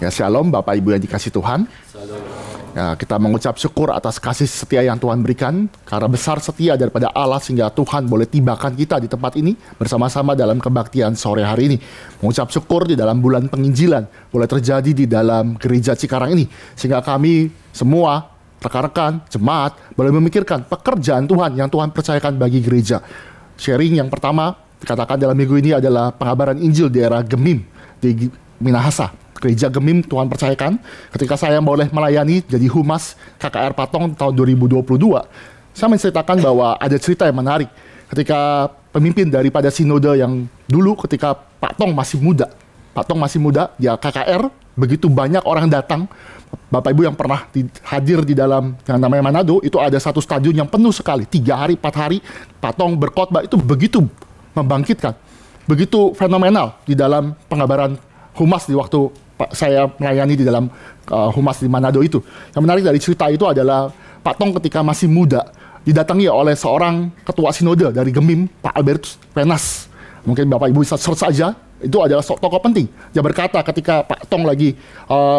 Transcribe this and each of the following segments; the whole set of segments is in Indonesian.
Ya, shalom Bapak Ibu yang dikasih Tuhan. Ya, kita mengucap syukur atas kasih setia yang Tuhan berikan, karena besar setia daripada Allah sehingga Tuhan boleh tibakan kita di tempat ini bersama-sama dalam kebaktian sore hari ini. Mengucap syukur di dalam bulan penginjilan boleh terjadi di dalam gereja Cikarang ini, sehingga kami semua rekan-rekan jemaat boleh memikirkan pekerjaan Tuhan yang Tuhan percayakan bagi gereja. Sharing yang pertama dikatakan dalam minggu ini adalah pengabaran Injil di era Gemim di Minahasa. Gereja Gemim Tuhan percayakan ketika saya boleh melayani jadi humas KKR Patong tahun 2022. Saya menceritakan bahwa ada cerita yang menarik ketika pemimpin daripada sinode yang dulu ketika Pak Tong masih muda. Pak Tong masih muda, dia KKR, begitu banyak orang datang. Bapak Ibu yang pernah hadir di dalam yang namanya Manado, itu ada satu stadion yang penuh sekali. 3 hari, 4 hari, Pak Tong berkhotbah itu begitu membangkitkan. Begitu fenomenal di dalam pengabaran humas di waktu saya melayani di dalam humas di Manado itu. Yang menarik dari cerita itu adalah Pak Tong ketika masih muda didatangi oleh seorang ketua sinode dari Gemim, Pak Albertus Penas. Mungkin Bapak Ibu bisa search saja, itu adalah tokoh penting. Dia berkata ketika Pak Tong lagi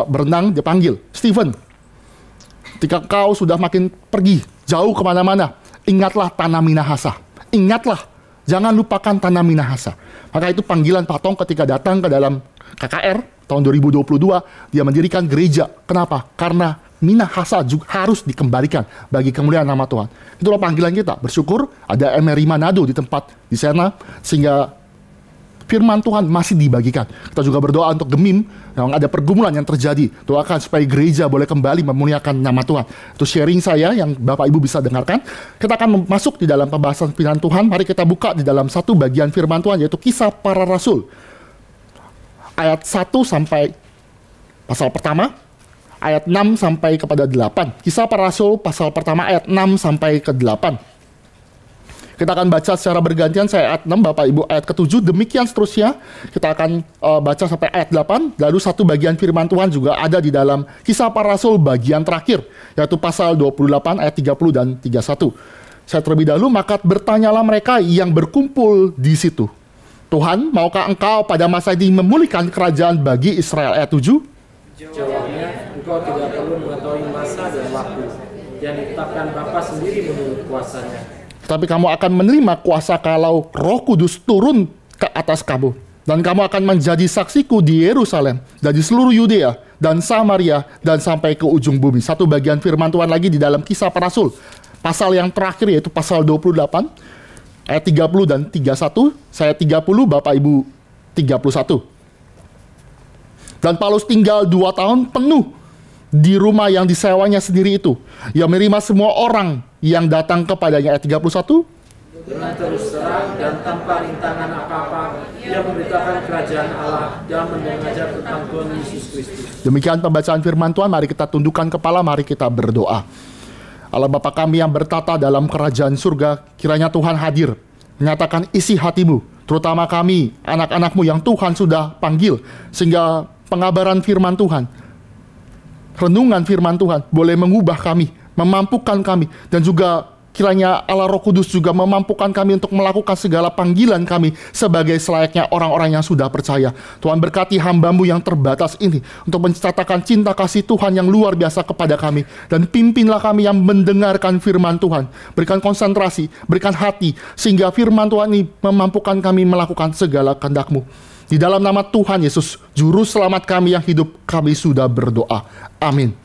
berenang, dia panggil, "Stephen, ketika kau sudah makin pergi jauh kemana-mana, ingatlah tanah Minahasa. Ingatlah, jangan lupakan tanah Minahasa." Maka itu panggilan Pak Tong ketika datang ke dalam KKR tahun 2022, dia mendirikan gereja. Kenapa? Karena Minahasa juga harus dikembalikan bagi kemuliaan nama Tuhan. Itulah panggilan kita. Bersyukur ada MRI Manado di tempat di sana, sehingga firman Tuhan masih dibagikan. Kita juga berdoa untuk Gemim yang ada pergumulan yang terjadi. Doakan supaya gereja boleh kembali memuliakan nama Tuhan. Itu sharing saya yang Bapak Ibu bisa dengarkan. Kita akan masuk di dalam pembahasan firman Tuhan. Mari kita buka di dalam satu bagian firman Tuhan, yaitu Kisah Para Rasul. Ayat 1 sampai pasal pertama, ayat 6 sampai kepada 8. Kisah Para Rasul pasal pertama ayat 6 sampai ke 8. Kita akan baca secara bergantian, saya ayat 6, Bapak Ibu ayat ke-7, demikian seterusnya. Kita akan baca sampai ayat 8, lalu satu bagian firman Tuhan juga ada di dalam Kisah Para Rasul bagian terakhir, yaitu pasal 28 ayat 30 dan 31. Saya terlebih dahulu, maka bertanyalah mereka yang berkumpul di situ, "Tuhan, maukah engkau pada masa ini memulihkan kerajaan bagi Israel?" Ayat 7. Jawabnya, "Engkau tidak perlu mengetahui masa dan waktu yang ditetapkan Bapa sendiri menurut kuasanya. Tapi kamu akan menerima kuasa kalau Roh Kudus turun ke atas kamu. Dan kamu akan menjadi saksiku di Yerusalem, dan di seluruh Yudea, dan Samaria, dan sampai ke ujung bumi." Satu bagian firman Tuhan lagi di dalam Kisah Para Rasul. Pasal yang terakhir yaitu pasal 28. Ayat 30 dan 31, saya 30, Bapak Ibu 31. Dan Paulus tinggal 2 tahun penuh di rumah yang disewanya sendiri itu. Ia menerima semua orang yang datang kepadanya. Ayat 31. Dengan terus terang dan tanpa rintangan apa-apa, ia memberitakan kerajaan Allah dan mengajar tentang Tuhan Yesus Kristus. Demikian pembacaan firman Tuhan, mari kita tundukkan kepala, mari kita berdoa. Allah Bapa kami yang bertata dalam kerajaan surga, kiranya Tuhan hadir, menyatakan isi hatimu, terutama kami, anak-anakmu yang Tuhan sudah panggil, sehingga pengabaran firman Tuhan, renungan firman Tuhan, boleh mengubah kami, memampukan kami, dan juga kiranya Allah Roh Kudus juga memampukan kami untuk melakukan segala panggilan kami sebagai selayaknya orang-orang yang sudah percaya. Tuhan berkati hamba-Mu yang terbatas ini untuk menceritakan cinta kasih Tuhan yang luar biasa kepada kami. Dan pimpinlah kami yang mendengarkan firman Tuhan. Berikan konsentrasi, berikan hati, sehingga firman Tuhan ini memampukan kami melakukan segala kehendak-Mu. Di dalam nama Tuhan Yesus, Juru Selamat kami yang hidup, kami sudah berdoa. Amin.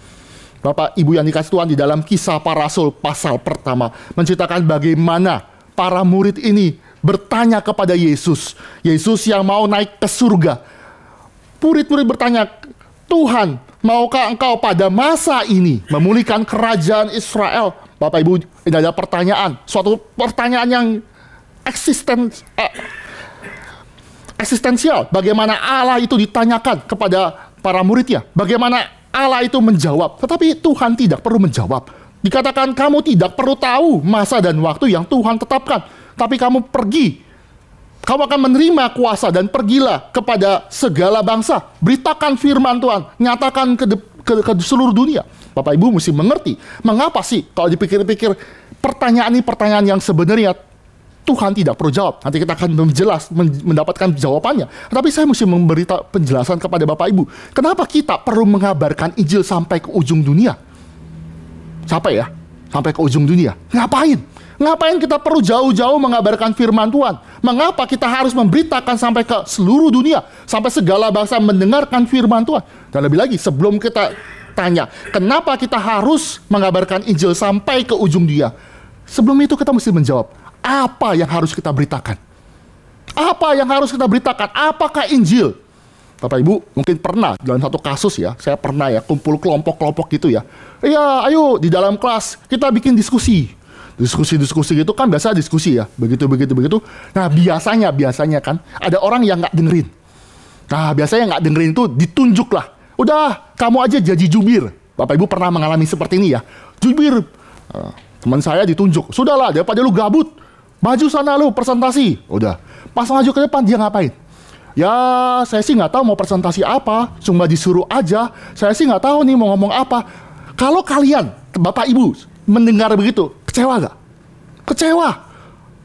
Bapak Ibu yang dikasih Tuhan, di dalam Kisah Para Rasul pasal pertama menceritakan bagaimana para murid ini bertanya kepada Yesus. Yesus yang mau naik ke surga. Murid-murid bertanya, "Tuhan, maukah engkau pada masa ini memulihkan kerajaan Israel?" Bapak Ibu, ini ada pertanyaan. Suatu pertanyaan yang eksistensial. Bagaimana Allah itu ditanyakan kepada para muridnya. Bagaimana Allah itu menjawab, tetapi Tuhan tidak perlu menjawab. Dikatakan kamu tidak perlu tahu masa dan waktu yang Tuhan tetapkan, tapi kamu pergi. Kamu akan menerima kuasa dan pergilah kepada segala bangsa. Beritakan firman Tuhan, nyatakan ke seluruh dunia. Bapak Ibu mesti mengerti, mengapa sih kalau dipikir-pikir pertanyaan ini pertanyaan yang sebenarnya Tuhan tidak perlu jawab. Nanti kita akan mendapatkan jawabannya. Tapi saya mesti memberi penjelasan kepada Bapak Ibu. Kenapa kita perlu mengabarkan Injil sampai ke ujung dunia? Sampai ya? Sampai ke ujung dunia. Ngapain? Ngapain kita perlu jauh-jauh mengabarkan firman Tuhan? Mengapa kita harus memberitakan sampai ke seluruh dunia? Sampai segala bangsa mendengarkan firman Tuhan? Dan lebih lagi, sebelum kita tanya, kenapa kita harus mengabarkan Injil sampai ke ujung dunia? Sebelum itu kita mesti menjawab, apa yang harus kita beritakan? Apa yang harus kita beritakan? Apakah Injil? Bapak Ibu mungkin pernah dalam satu kasus ya, saya pernah ya kumpul kelompok-kelompok gitu ya. Iya, ayo di dalam kelas kita bikin diskusi. Diskusi gitu kan biasa diskusi ya, begitu. Nah biasanya kan ada orang yang nggak dengerin. Nah biasanya nggak dengerin itu ditunjuk lah. Udah kamu aja jadi jubir. Bapak Ibu pernah mengalami seperti ini ya, jubir. Teman saya ditunjuk, sudahlah daripada lu gabut, maju sana lu presentasi. Udah, pas maju ke depan dia ngapain? Ya saya sih nggak tahu mau presentasi apa, cuma disuruh aja. Saya sih nggak tahu nih mau ngomong apa. Kalau kalian, Bapak Ibu, mendengar begitu, kecewa gak? Kecewa.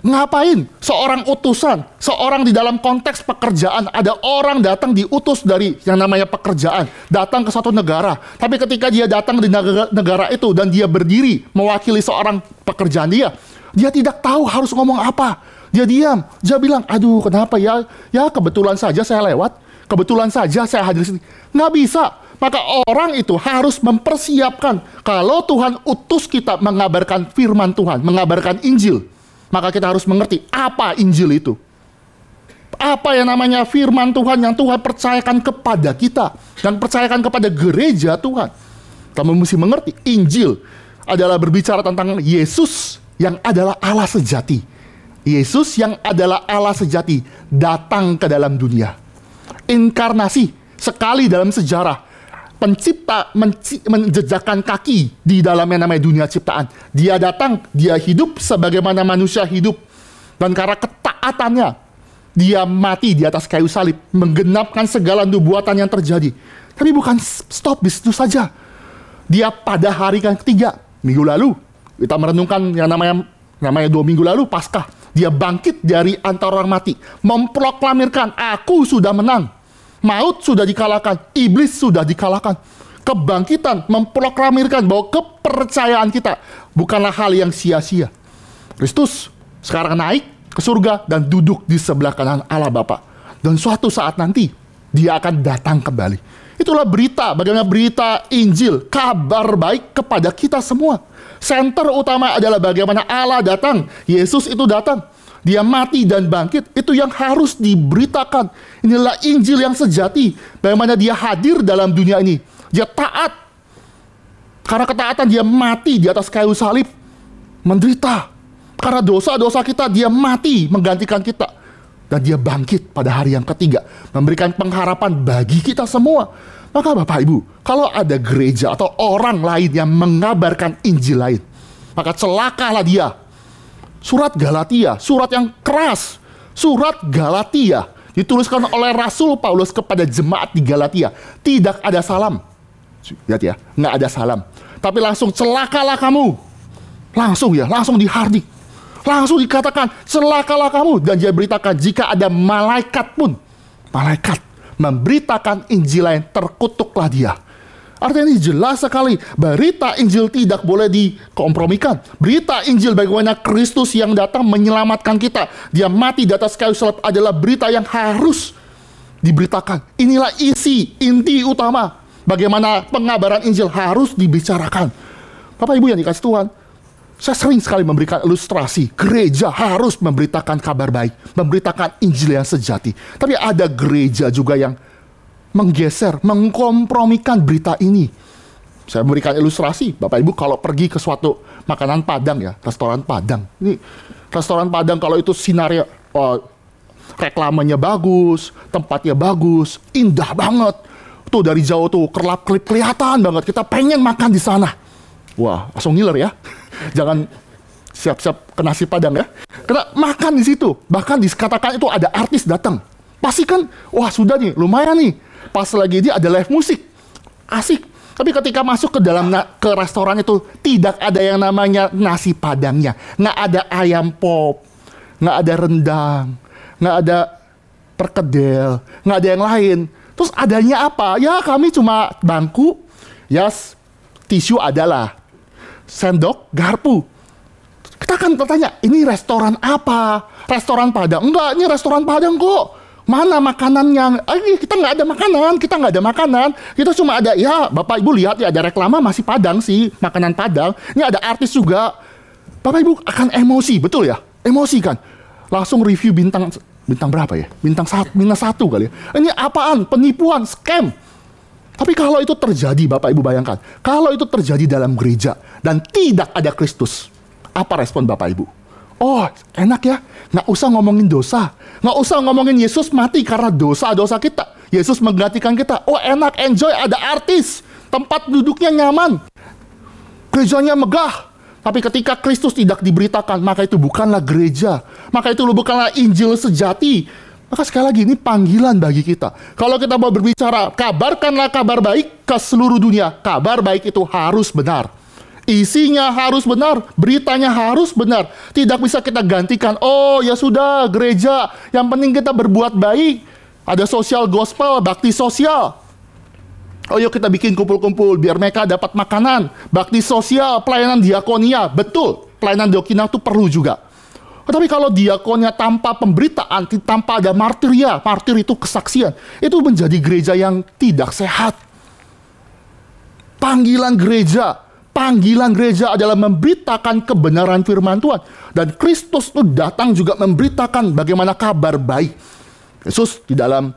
Ngapain? Seorang utusan, seorang di dalam konteks pekerjaan, ada orang datang diutus dari yang namanya pekerjaan, datang ke suatu negara. Tapi ketika dia datang di negara itu dan dia berdiri mewakili seorang pekerjaan dia tidak tahu harus ngomong apa. Dia diam, dia bilang, aduh kenapa ya? Ya kebetulan saja saya lewat, kebetulan saja saya hadir di sini. Nggak bisa. Maka orang itu harus mempersiapkan. Kalau Tuhan utus kita mengabarkan firman Tuhan, mengabarkan Injil, maka kita harus mengerti apa Injil itu. Apa yang namanya firman Tuhan yang Tuhan percayakan kepada kita dan percayakan kepada gereja Tuhan. Kamu mesti mengerti, Injil adalah berbicara tentang Yesus yang adalah Allah sejati. Yesus yang adalah Allah sejati datang ke dalam dunia. Inkarnasi sekali dalam sejarah. Pencipta menjejakkan kaki di dalam yang namanya dunia ciptaan. Dia datang, dia hidup sebagaimana manusia hidup. Dan karena ketaatannya, dia mati di atas kayu salib, menggenapkan segala nubuatan yang terjadi. Tapi bukan stop di situ saja. Dia pada hari ketiga, minggu lalu, kita merenungkan yang namanya 2 minggu lalu, Paskah. Dia bangkit dari antara orang mati, memproklamirkan, aku sudah menang. Maut sudah dikalahkan, iblis sudah dikalahkan. Kebangkitan memproklamirkan bahwa kepercayaan kita bukanlah hal yang sia-sia. Kristus sekarang naik ke surga dan duduk di sebelah kanan Allah Bapa. Dan suatu saat nanti dia akan datang kembali. Itulah berita, bagaimana berita Injil, kabar baik kepada kita semua. Center utama adalah bagaimana Allah datang, Yesus itu datang. Dia mati dan bangkit, itu yang harus diberitakan. Inilah Injil yang sejati. Bagaimana dia hadir dalam dunia ini. Dia taat. Karena ketaatan dia mati di atas kayu salib. Menderita. Karena dosa-dosa kita dia mati menggantikan kita. Dan dia bangkit pada hari yang ketiga. Memberikan pengharapan bagi kita semua. Maka Bapak Ibu, kalau ada gereja atau orang lain yang mengabarkan Injil lain, maka celakalah dia. Surat Galatia, surat yang keras. Surat Galatia dituliskan oleh Rasul Paulus kepada jemaat di Galatia. Tidak ada salam. Lihat ya, nggak ada salam. Tapi langsung celakalah kamu. Langsung ya, langsung dihardik. Langsung dikatakan, celakalah kamu. Dan dia beritakan, jika ada malaikat pun, malaikat memberitakan Injil lain, terkutuklah dia. Artinya ini jelas sekali, berita Injil tidak boleh dikompromikan. Berita Injil bagaimana Kristus yang datang menyelamatkan kita, dia mati di atas kayu salib, adalah berita yang harus diberitakan. Inilah inti utama bagaimana pengabaran Injil harus dibicarakan. Bapak Ibu yang dikasih Tuhan, saya sering sekali memberikan ilustrasi, gereja harus memberitakan kabar baik, memberitakan Injil yang sejati. Tapi ada gereja juga yang menggeser, mengkompromikan berita ini. Saya memberikan ilustrasi, Bapak Ibu kalau pergi ke suatu makanan Padang ya, restoran Padang. Ini restoran Padang kalau itu sinarnya, reklamanya bagus, tempatnya bagus, indah banget. Tuh dari jauh tuh kerlap-kelip kelihatan banget, kita pengen makan di sana. Wah, langsung ngiler ya. Jangan siap-siap ke nasi Padang ya. Karena makan di situ, bahkan dikatakan itu ada artis datang. Pasti kan, wah sudah nih, lumayan nih. Pas lagi dia ada live musik, asik. Tapi ketika masuk ke dalam ke restoran itu tidak ada yang namanya nasi Padangnya, nggak ada ayam pop, nggak ada rendang, nggak ada perkedel, nggak ada yang lain. Terus adanya apa? Ya kami cuma bangku, ya tisu adalah, sendok, garpu. Kita akan bertanya, ini restoran apa? Restoran Padang? Enggak, ini restoran Padang kok. Mana makanannya? Kita nggak ada makanan. Kita cuma ada, ya Bapak Ibu lihat ya, ada reklama masih Padang sih, makanan Padang. Ini ada artis juga. Bapak Ibu akan emosi, betul ya? Emosi kan? Langsung review bintang berapa ya? Bintang satu kali ya. Ini apaan? Penipuan, scam. Tapi kalau itu terjadi, Bapak Ibu bayangkan, kalau itu terjadi dalam gereja dan tidak ada Kristus, apa respon Bapak Ibu? Oh, enak ya, nggak usah ngomongin dosa, nggak usah ngomongin Yesus mati karena dosa-dosa kita. Yesus menggantikan kita. Oh, enak, enjoy, ada artis, tempat duduknya nyaman, gerejanya megah. Tapi ketika Kristus tidak diberitakan, maka itu bukanlah gereja, maka itu bukanlah Injil sejati. Maka sekali lagi, ini panggilan bagi kita. Kalau kita mau berbicara, kabarkanlah kabar baik ke seluruh dunia. Kabar baik itu harus benar. Isinya harus benar, beritanya harus benar. Tidak bisa kita gantikan, oh ya sudah gereja, yang penting kita berbuat baik. Ada social gospel, bakti sosial. Oh yuk kita bikin kumpul-kumpul biar mereka dapat makanan. Bakti sosial, pelayanan diakonia, betul. Pelayanan diakonia itu perlu juga. Tapi kalau diakonia tanpa pemberitaan, tanpa ada martiria, martir itu kesaksian, itu menjadi gereja yang tidak sehat. Panggilan gereja adalah memberitakan kebenaran firman Tuhan. Dan Kristus itu datang juga memberitakan bagaimana kabar baik. Yesus di dalam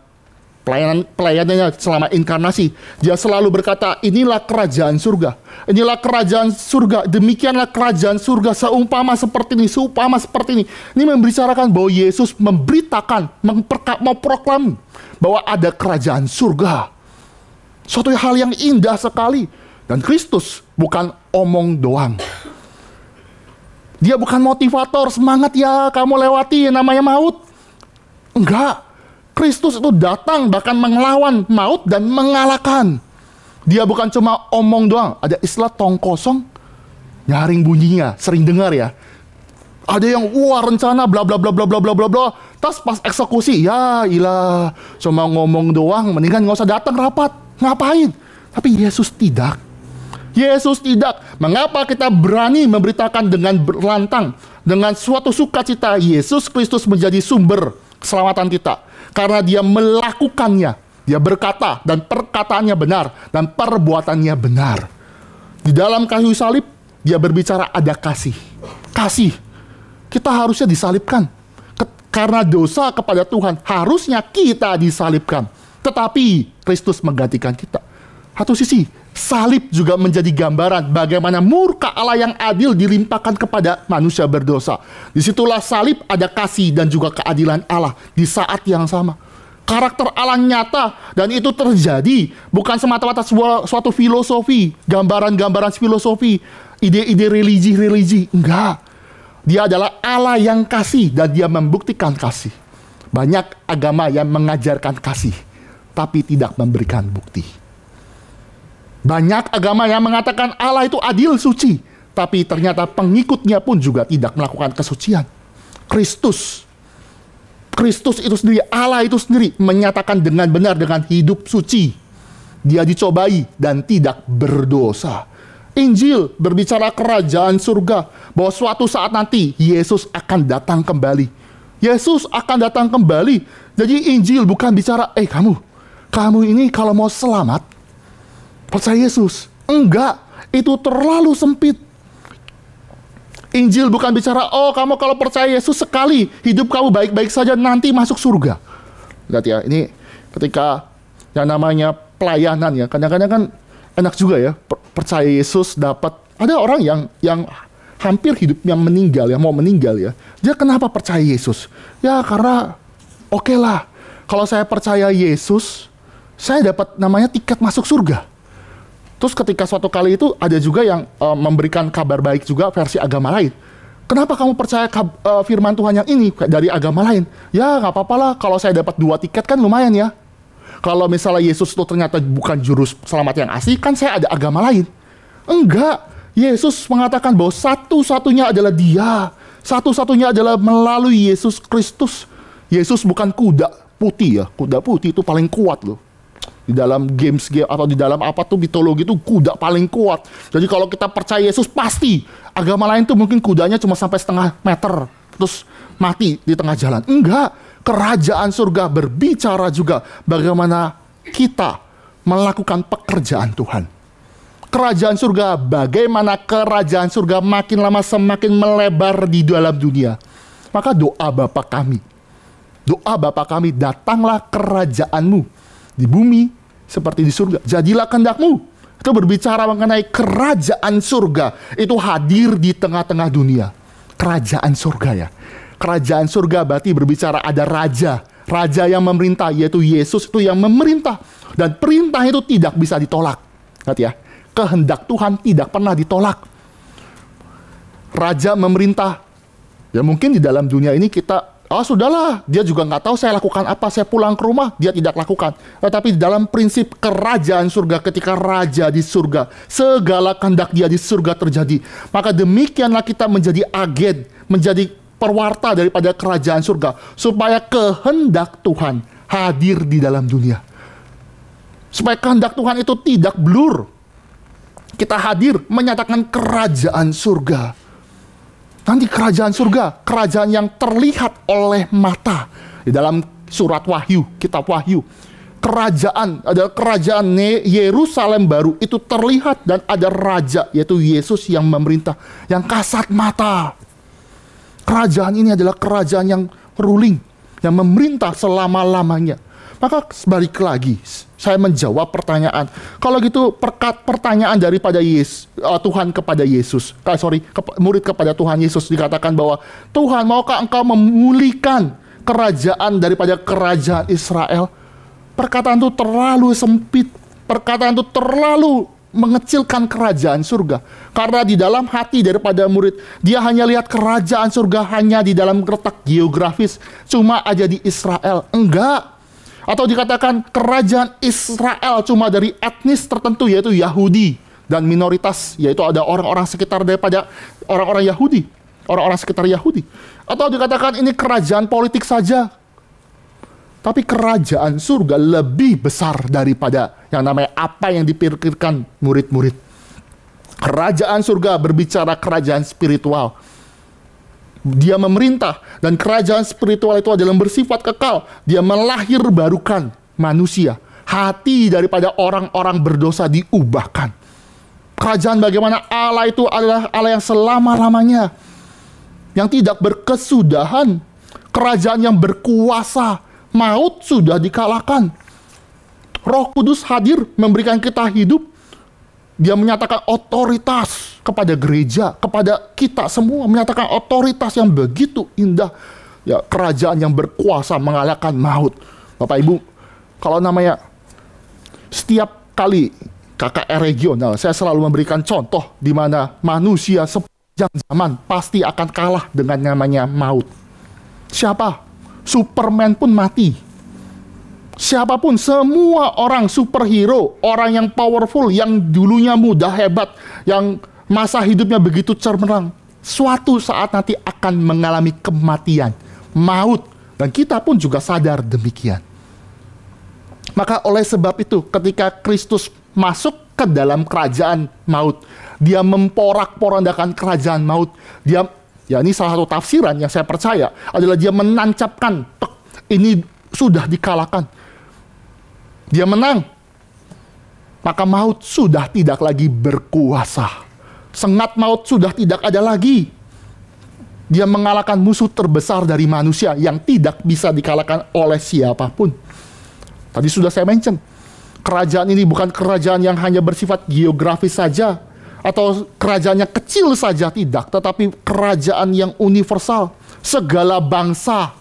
pelayanannya selama inkarnasi, dia selalu berkata, inilah kerajaan surga. Inilah kerajaan surga, demikianlah kerajaan surga, seumpama seperti ini, seumpama seperti ini. Ini membicarakan bahwa Yesus memberitakan, memproklam bahwa ada kerajaan surga. Suatu hal yang indah sekali. Dan Kristus bukan omong doang. Dia bukan motivator, semangat ya kamu lewati namanya maut. Enggak. Kristus itu datang bahkan melawan maut dan mengalahkan. Dia bukan cuma omong doang. Ada istilah tong kosong, nyaring bunyinya, sering dengar ya. Ada yang rencana bla bla bla bla bla bla bla bla. Tas pas eksekusi, ya ilah, cuma ngomong doang, mendingan nggak usah datang rapat. Ngapain? Tapi Yesus tidak. Yesus tidak. Mengapa kita berani memberitakan dengan berlantang, dengan suatu sukacita? Yesus Kristus menjadi sumber keselamatan kita. Karena dia melakukannya. Dia berkata dan perkataannya benar. Dan perbuatannya benar. Di dalam kayu salib, dia berbicara ada kasih. Kasih. Kita harusnya disalibkan. Karena dosa kepada Tuhan, harusnya kita disalibkan. Tetapi Kristus menggantikan kita. Satu sisi, salib juga menjadi gambaran bagaimana murka Allah yang adil dilimpahkan kepada manusia berdosa. Disitulah salib ada kasih dan juga keadilan Allah di saat yang sama. Karakter Allah nyata dan itu terjadi bukan semata-mata suatu filosofi, gambaran-gambaran filosofi, ide-ide religi. Enggak. Dia adalah Allah yang kasih dan dia membuktikan kasih. Banyak agama yang mengajarkan kasih, tapi tidak memberikan bukti. Banyak agama yang mengatakan Allah itu adil, suci. Tapi ternyata pengikutnya pun juga tidak melakukan kesucian. Kristus itu sendiri, Allah itu sendiri menyatakan dengan benar dengan hidup suci. Dia dicobai dan tidak berdosa. Injil berbicara kerajaan surga. Bahwa suatu saat nanti Yesus akan datang kembali. Yesus akan datang kembali. Jadi Injil bukan bicara, kamu ini kalau mau selamat, percaya Yesus. Enggak, itu terlalu sempit. Injil bukan bicara, kamu kalau percaya Yesus sekali, hidup kamu baik-baik saja, nanti masuk surga. Lihat ya, ini ketika yang namanya pelayanan ya, kadang-kadang kan enak juga ya, percaya Yesus dapat. Ada orang yang hampir hidupnya meninggal ya, mau meninggal ya. Dia kenapa percaya Yesus? Ya karena oke lah, kalau saya percaya Yesus, saya dapat namanya tiket masuk surga. Terus ketika suatu kali itu ada juga yang memberikan kabar baik juga versi agama lain. Kenapa kamu percaya firman Tuhan yang ini dari agama lain? Ya nggak apa-apa lah, kalau saya dapat 2 tiket kan lumayan ya. Kalau misalnya Yesus itu ternyata bukan juru selamat yang asli, kan saya ada agama lain. Enggak, Yesus mengatakan bahwa satu-satunya adalah Dia. Satu-satunya adalah melalui Yesus Kristus. Yesus bukan kuda putih ya. Kuda putih itu paling kuat loh. Di dalam games atau di dalam apa tuh mitologi itu kuda paling kuat. Jadi kalau kita percaya Yesus, pasti agama lain tuh mungkin kudanya cuma sampai setengah meter terus mati di tengah jalan. Enggak, kerajaan surga berbicara juga bagaimana kita melakukan pekerjaan Tuhan. Kerajaan surga, bagaimana kerajaan surga makin lama semakin melebar di dalam dunia. Maka doa Bapa kami, datanglah kerajaanmu di bumi seperti di surga. Jadilah kehendakmu. Itu berbicara mengenai kerajaan surga. Itu hadir di tengah-tengah dunia. Kerajaan surga ya. Kerajaan surga berarti berbicara ada raja. Raja yang memerintah, yaitu Yesus itu yang memerintah. Dan perintah itu tidak bisa ditolak. Lihat ya. Kehendak Tuhan tidak pernah ditolak. Raja memerintah. Ya mungkin di dalam dunia ini kita, sudahlah, dia juga nggak tahu saya lakukan apa, saya pulang ke rumah, dia tidak lakukan. Tetapi dalam prinsip kerajaan surga, ketika raja di surga, segala kehendak dia di surga terjadi. Maka demikianlah kita menjadi agen, menjadi perwarta daripada kerajaan surga, supaya kehendak Tuhan hadir di dalam dunia. Supaya kehendak Tuhan itu tidak blur. Kita hadir menyatakan kerajaan surga. Nanti kerajaan surga, kerajaan yang terlihat oleh mata. Di dalam surat Wahyu, kitab Wahyu, kerajaan, ada kerajaan Yerusalem baru, itu terlihat dan ada raja, yaitu Yesus yang memerintah, yang kasat mata. Kerajaan ini adalah kerajaan yang ruling, yang memerintah selama-lamanya. Maka balik lagi, saya menjawab pertanyaan. Kalau gitu pertanyaan daripada Tuhan kepada Yesus, murid kepada Tuhan Yesus, dikatakan bahwa Tuhan, maukah engkau memulihkan kerajaan daripada kerajaan Israel? Perkataan itu terlalu sempit. Perkataan itu terlalu mengecilkan kerajaan surga. Karena di dalam hati daripada murid, dia hanya lihat kerajaan surga hanya di dalam letak geografis, cuma aja di Israel. Enggak. Atau dikatakan kerajaan Israel cuma dari etnis tertentu, yaitu Yahudi, dan minoritas, yaitu ada orang-orang sekitar daripada orang-orang Yahudi, orang-orang sekitar Yahudi. Atau dikatakan ini kerajaan politik saja. Tapi kerajaan surga lebih besar daripada yang namanya apa yang dipikirkan murid-murid. Kerajaan surga berbicara kerajaan spiritual. Dia memerintah, dan kerajaan spiritual itu adalah bersifat kekal. Dia melahirbarukan manusia. Hati daripada orang-orang berdosa diubahkan. Kerajaan bagaimana Allah itu adalah Allah yang selama-lamanya, yang tidak berkesudahan. Kerajaan yang berkuasa. Maut sudah dikalahkan. Roh Kudus hadir memberikan kita hidup. Dia menyatakan otoritas kepada gereja, kepada kita semua, menyatakan otoritas yang begitu indah. Ya, kerajaan yang berkuasa mengalahkan maut. Bapak Ibu, kalau namanya setiap kali KKR regional, saya selalu memberikan contoh di mana manusia sepanjang zaman pasti akan kalah dengan namanya maut. Siapa? Superman pun mati. Siapapun, semua orang superhero, orang yang powerful, yang dulunya muda, hebat, yang masa hidupnya begitu cemerlang, suatu saat nanti akan mengalami kematian, maut. Dan kita pun juga sadar demikian. Maka oleh sebab itu, ketika Kristus masuk ke dalam kerajaan maut, dia memporak-porandakan kerajaan maut. Dia, ya ini salah satu tafsiran yang saya percaya, adalah dia menancapkan, ini sudah dikalahkan. Dia menang, maka maut sudah tidak lagi berkuasa. Sengat maut sudah tidak ada lagi. Dia mengalahkan musuh terbesar dari manusia yang tidak bisa dikalahkan oleh siapapun. Tadi sudah saya mention, kerajaan ini bukan kerajaan yang hanya bersifat geografis saja, atau kerajaan yang kecil saja, tidak. Tetapi kerajaan yang universal, segala bangsa,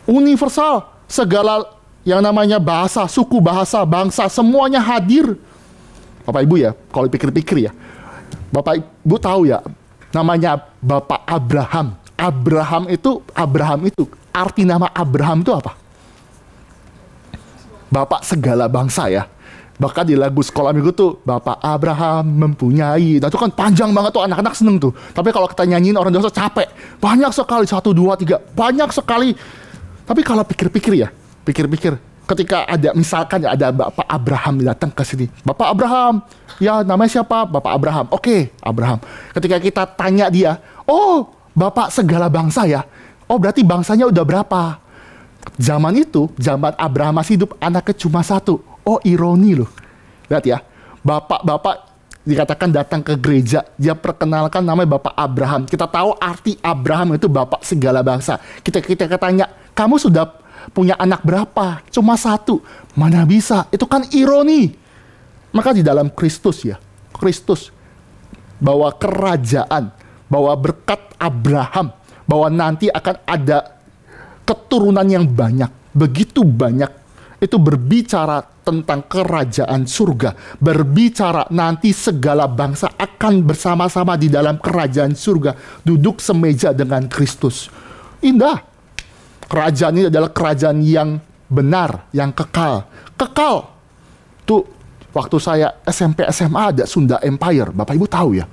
universal, segala yang namanya bahasa, suku, bahasa, bangsa, semuanya hadir. Bapak Ibu ya, kalau pikir-pikir ya, Bapak Ibu tahu ya, namanya Bapak Abraham. Abraham itu, arti nama Abraham itu apa? Bapak segala bangsa ya. Bahkan di lagu sekolah minggu tuh, Bapak Abraham mempunyai. Nah itu kan panjang banget tuh, anak-anak seneng tuh. Tapi kalau kita nyanyiin orang dewasa capek. Banyak sekali, 1, 2, 3. Banyak sekali. Tapi kalau pikir-pikir ya, ketika ada misalkan ya ada Bapak Abraham datang ke sini. Bapak Abraham, ya namanya siapa? Bapak Abraham. Oke, Abraham. Ketika kita tanya dia, oh Bapak segala bangsa ya. Oh berarti bangsanya udah berapa? Zaman itu, zaman Abraham masih hidup, anaknya cuma 1. Oh ironi loh. Lihat ya, bapak-bapak dikatakan datang ke gereja, dia perkenalkan namanya Bapak Abraham. Kita tahu arti Abraham itu Bapak segala bangsa. Kita tanya, kamu sudah punya anak berapa? Cuma 1. Mana bisa? Itu kan ironi. Maka di dalam Kristus ya, Kristus bawa kerajaan, bawa berkat Abraham, bahwa nanti akan ada keturunan yang banyak, begitu banyak. Itu berbicara tentang kerajaan surga, berbicara nanti segala bangsa akan bersama-sama di dalam kerajaan surga, duduk semeja dengan Kristus. Indah. Kerajaan ini adalah kerajaan yang benar, yang kekal. Kekal. Tuh, waktu saya SMP SMA ada Sunda Empire. Bapak Ibu tahu ya.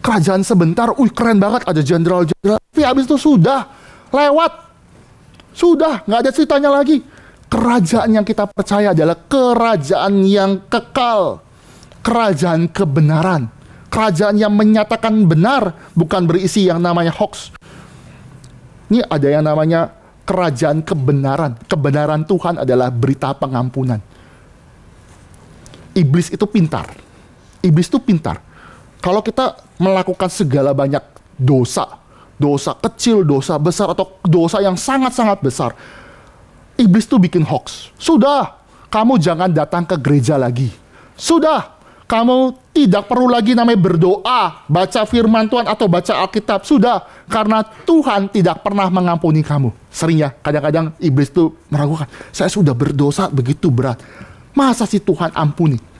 Kerajaan sebentar, keren banget, ada jenderal-jenderal. Tapi habis itu sudah, lewat. Sudah, nggak ada ceritanya lagi. Kerajaan yang kita percaya adalah kerajaan yang kekal. Kerajaan kebenaran. Kerajaan yang menyatakan benar, bukan berisi yang namanya hoax. Ini ada yang namanya kerajaan kebenaran. Kebenaran Tuhan adalah berita pengampunan. Iblis itu pintar. Iblis itu pintar. Kalau kita melakukan segala banyak dosa, dosa kecil, dosa besar, atau dosa yang sangat-sangat besar, iblis itu bikin hoax. Sudah, kamu jangan datang ke gereja lagi. Sudah, kamu tidak perlu lagi namanya berdoa, baca firman Tuhan atau baca Alkitab. Sudah, karena Tuhan tidak pernah mengampuni kamu. Sering ya, kadang-kadang iblis itu meragukan. Saya sudah berdosa begitu berat. Masa sih Tuhan ampuni?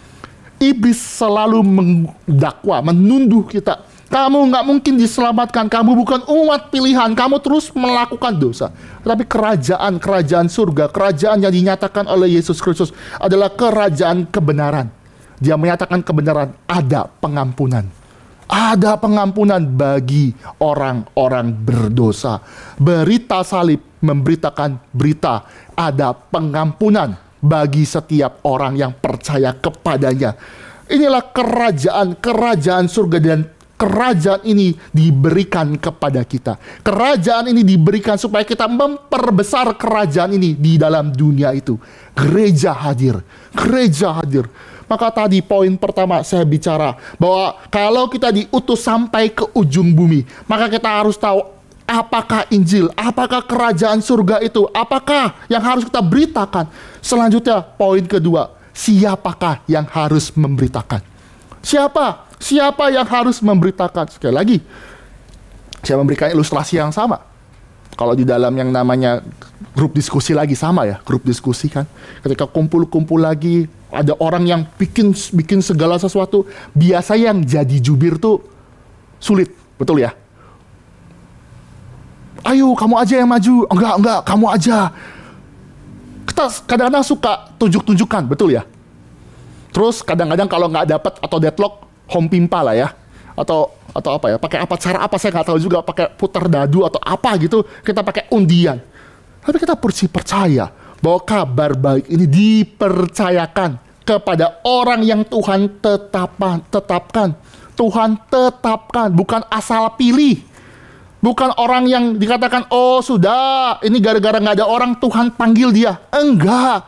Iblis selalu mendakwa, menunduh kita. Kamu nggak mungkin diselamatkan. Kamu bukan umat pilihan. Kamu terus melakukan dosa. Tapi kerajaan surga, kerajaan yang dinyatakan oleh Yesus Kristus adalah kerajaan kebenaran. Dia menyatakan kebenaran, ada pengampunan. Ada pengampunan bagi orang-orang berdosa. Berita salib memberitakan berita, ada pengampunan bagi setiap orang yang percaya kepadanya. Inilah kerajaan surga, dan kerajaan ini diberikan kepada kita. Kerajaan ini diberikan supaya kita memperbesar kerajaan ini di dalam dunia itu. Gereja hadir. Maka tadi poin pertama saya bicara bahwa kalau kita diutus sampai ke ujung bumi, maka kita harus tahu apakah Injil, apakah kerajaan surga itu, apakah yang harus kita beritakan. Selanjutnya poin kedua, siapakah yang harus memberitakan? Siapa yang harus memberitakan? Sekali lagi, saya memberikan ilustrasi yang sama. Kalau di dalam yang namanya grup diskusi lagi sama ya, grup diskusi kan. Ketika kumpul-kumpul lagi, ada orang yang bikin segala sesuatu. Biasa yang jadi jubir tuh sulit, betul ya? Ayo kamu aja yang maju. Enggak, kamu aja. Kita kadang-kadang suka tunjuk-tunjukkan, betul ya? Terus kadang-kadang kalau nggak dapat atau deadlock, home pimpa lah ya. Atau apa ya, pakai apa, cara apa saya nggak tahu juga, pakai putar dadu atau apa gitu, kita pakai undian. Tapi kita percaya bahwa kabar baik ini dipercayakan kepada orang yang Tuhan tetapkan. Tuhan tetapkan, bukan asal pilih. Bukan orang yang dikatakan, oh sudah, ini gara-gara nggak ada orang, Tuhan panggil dia. Enggak.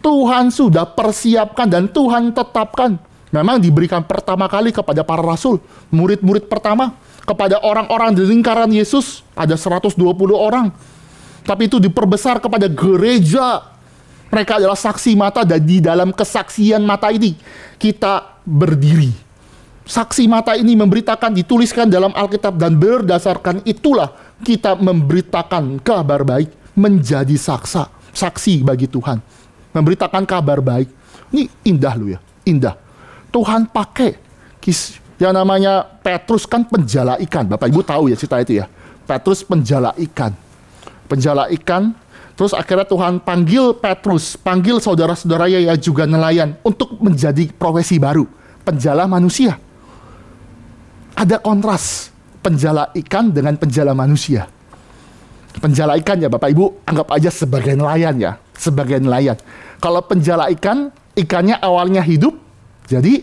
Tuhan sudah persiapkan dan Tuhan tetapkan. Memang diberikan pertama kali kepada para rasul, murid-murid pertama, kepada orang-orang di lingkaran Yesus, ada 120 orang. Tapi itu diperbesar kepada gereja. Mereka adalah saksi mata, dan di dalam kesaksian mata ini kita berdiri. Saksi mata ini memberitakan, dituliskan dalam Alkitab, dan berdasarkan itulah kita memberitakan kabar baik, menjadi saksi bagi Tuhan. Memberitakan kabar baik. Ini indah loh ya, indah. Tuhan pakai yang namanya Petrus kan penjala ikan. Bapak Ibu tahu ya cerita itu ya. Petrus penjala ikan. Terus akhirnya Tuhan panggil Petrus, panggil saudara-saudaranya yang juga nelayan untuk menjadi profesi baru, penjala manusia. Ada kontras penjala ikan dengan penjala manusia. Penjala ikan ya Bapak Ibu, anggap aja sebagai nelayan ya, sebagai nelayan. Kalau penjala ikan, ikannya awalnya hidup, jadi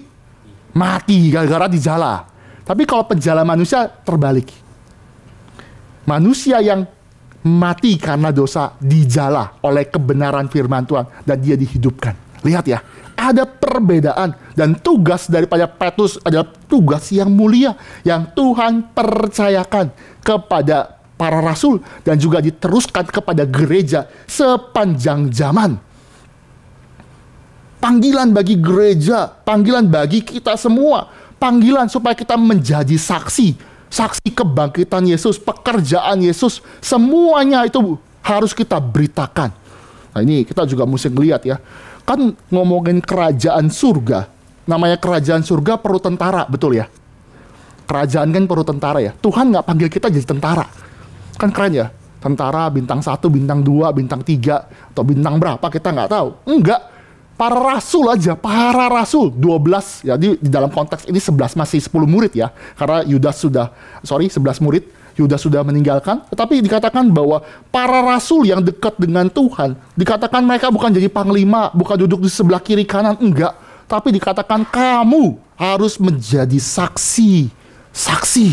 mati gara-gara dijala. Tapi kalau penjala manusia terbalik. Manusia yang mati karena dosa dijala oleh kebenaran firman Tuhan dan dia dihidupkan. Lihat ya, ada perbedaan, dan tugas daripada Petrus adalah tugas yang mulia yang Tuhan percayakan kepada para rasul dan juga diteruskan kepada gereja sepanjang zaman. Panggilan bagi gereja, panggilan bagi kita semua, panggilan supaya kita menjadi saksi kebangkitan Yesus, pekerjaan Yesus, semuanya itu harus kita beritakan. Nah ini kita juga mesti lihat ya, kan ngomongin kerajaan surga, namanya kerajaan surga perlu tentara, betul ya? Kerajaan kan perlu tentara ya, Tuhan nggak panggil kita jadi tentara, kan keren ya, tentara bintang 1, bintang 2, bintang 3, atau bintang berapa kita nggak tahu, enggak. Para rasul aja, para rasul 12, ya di dalam konteks ini 11 masih 10 murid ya. Karena 11 murid, Yudas sudah meninggalkan. Tetapi dikatakan bahwa para rasul yang dekat dengan Tuhan, dikatakan mereka bukan jadi panglima, bukan duduk di sebelah kiri kanan, enggak. Tapi dikatakan kamu harus menjadi saksi. Saksi.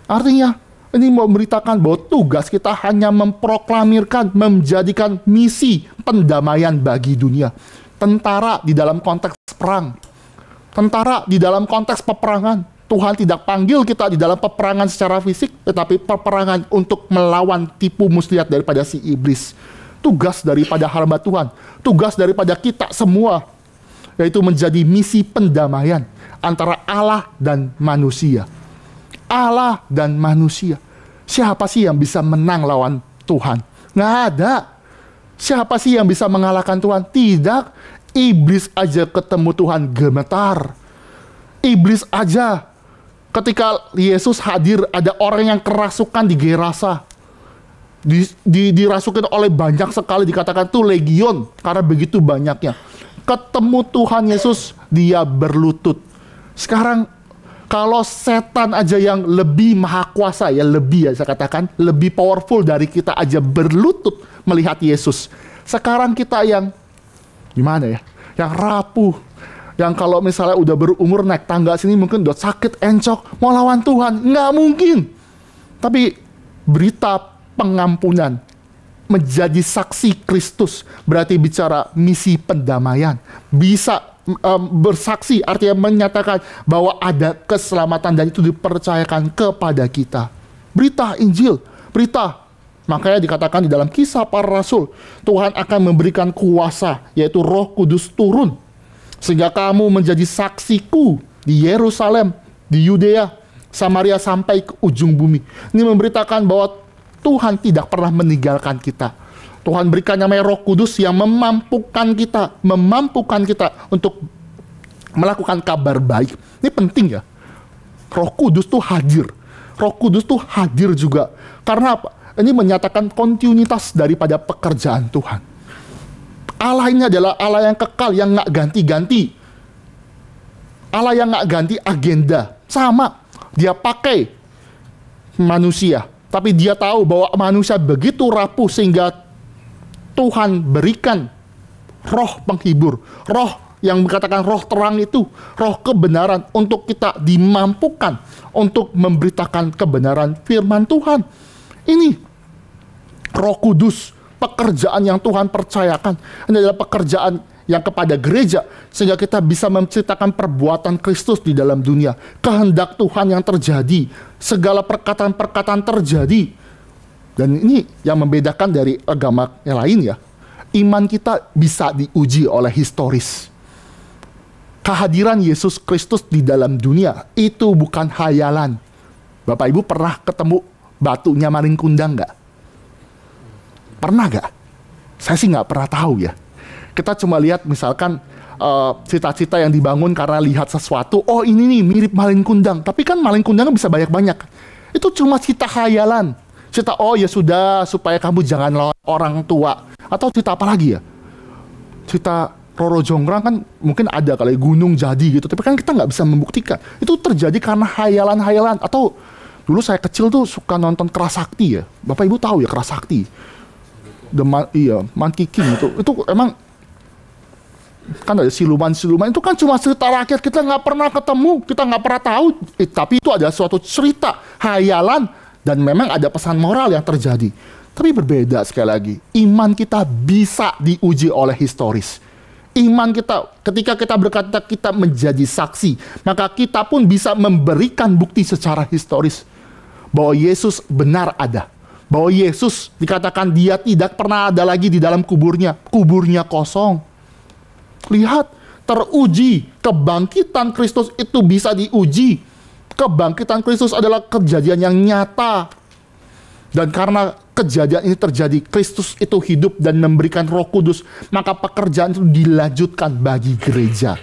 Artinya, ini memberitakan bahwa tugas kita hanya memproklamirkan, menjadikan misi pendamaian bagi dunia. Tentara di dalam konteks perang. Tentara di dalam konteks peperangan. Tuhan tidak panggil kita di dalam peperangan secara fisik, tetapi peperangan untuk melawan tipu muslihat daripada si iblis. Tugas daripada hamba Tuhan. Tugas daripada kita semua. Yaitu menjadi misi pendamaian antara Allah dan manusia. Allah dan manusia. Siapa sih yang bisa menang lawan Tuhan? Nggak ada. Siapa sih yang bisa mengalahkan Tuhan? Tidak. Iblis aja ketemu Tuhan gemetar. Iblis aja. Ketika Yesus hadir, ada orang yang kerasukan di Gerasa. Dirasukin oleh banyak sekali, dikatakan itu legion. Karena begitu banyaknya. Ketemu Tuhan Yesus, dia berlutut. Sekarang, kalau setan aja yang lebih maha kuasa, ya lebih ya saya katakan, lebih powerful dari kita aja berlutut melihat Yesus. Sekarang kita yang gimana ya? Yang rapuh. Yang kalau misalnya udah berumur naik tangga sini mungkin udah sakit, encok, mau lawan Tuhan. Nggak mungkin. Tapi berita pengampunan, menjadi saksi Kristus, berarti bicara misi pendamaian. Bisa bersaksi, artinya menyatakan bahwa ada keselamatan dan itu dipercayakan kepada kita. Berita Injil, berita. Makanya dikatakan di dalam Kisah Para Rasul, Tuhan akan memberikan kuasa, yaitu Roh Kudus turun, sehingga kamu menjadi saksiku di Yerusalem, di Yudea, Samaria sampai ke ujung bumi. Ini memberitakan bahwa Tuhan tidak pernah meninggalkan kita. Tuhan berikan namanya Roh Kudus yang memampukan kita untuk melakukan kabar baik. Ini penting ya. Roh Kudus tuh hadir. Roh Kudus tuh hadir juga. Karena apa? Ini menyatakan kontinuitas daripada pekerjaan Tuhan. Allah ini adalah Allah yang kekal, yang nggak ganti-ganti. Allah yang nggak ganti agenda. Sama, dia pakai manusia. Tapi dia tahu bahwa manusia begitu rapuh sehingga Tuhan berikan roh penghibur, roh yang dikatakan roh terang itu, roh kebenaran untuk kita dimampukan untuk memberitakan kebenaran firman Tuhan. Ini Roh Kudus, pekerjaan yang Tuhan percayakan. Ini adalah pekerjaan yang kepada gereja, sehingga kita bisa menceritakan perbuatan Kristus di dalam dunia. Kehendak Tuhan yang terjadi, segala perkataan-perkataan terjadi. Dan ini yang membedakan dari agama yang lain ya. Iman kita bisa diuji oleh historis. Kehadiran Yesus Kristus di dalam dunia itu bukan hayalan. Bapak Ibu pernah ketemu batunya Maling Kundang nggak? Pernah nggak? Saya sih nggak pernah tahu ya. Kita cuma lihat misalkan cita-cita yang dibangun karena lihat sesuatu. Oh ini nih mirip Maling Kundang. Tapi kan Maling Kundang bisa banyak-banyak. Itu cuma cita hayalan. Cerita, oh ya sudah, supaya kamu jangan lawan orang tua. Atau cerita apa lagi ya? Cerita Roro Jonggrang kan mungkin ada kali gunung jadi gitu. Tapi kan kita nggak bisa membuktikan. Itu terjadi karena hayalan-hayalan. Atau dulu saya kecil tuh suka nonton Kerasakti ya. Bapak Ibu tahu ya Kerasakti? Monkey King itu emang kan ada siluman-siluman. Itu kan cuma cerita rakyat. Kita nggak pernah ketemu. Kita nggak pernah tahu. Tapi itu adalah suatu cerita hayalan. Dan memang ada pesan moral yang terjadi. Tapi berbeda sekali lagi. Iman kita bisa diuji oleh historis. Iman kita, ketika kita berkata kita menjadi saksi, maka kita pun bisa memberikan bukti secara historis. Bahwa Yesus benar ada. Bahwa Yesus dikatakan dia tidak pernah ada lagi di dalam kuburnya. Kuburnya kosong. Lihat, teruji. Kebangkitan Kristus itu bisa diuji. Kebangkitan Kristus adalah kejadian yang nyata. Dan karena kejadian ini terjadi, Kristus itu hidup dan memberikan Roh Kudus, maka pekerjaan itu dilanjutkan bagi gereja.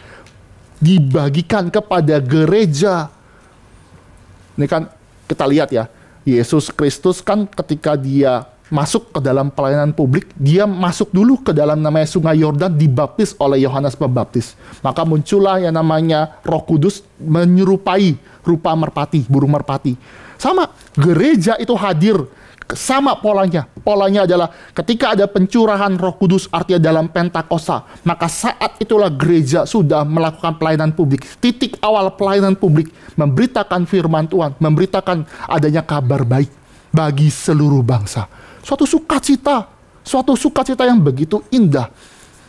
Dibagikan kepada gereja. Ini kan kita lihat ya, Yesus Kristus kan ketika dia masuk ke dalam pelayanan publik, dia masuk dulu ke dalam namanya Sungai Yordan, dibaptis oleh Yohanes Pembaptis. Maka muncullah yang namanya Roh Kudus menyerupai rupa merpati, burung merpati. Sama, gereja itu hadir, sama polanya. Polanya adalah ketika ada pencurahan Roh Kudus, artinya dalam Pentakosta, maka saat itulah gereja sudah melakukan pelayanan publik. Titik awal pelayanan publik, memberitakan firman Tuhan, memberitakan adanya kabar baik bagi seluruh bangsa. Suatu sukacita yang begitu indah.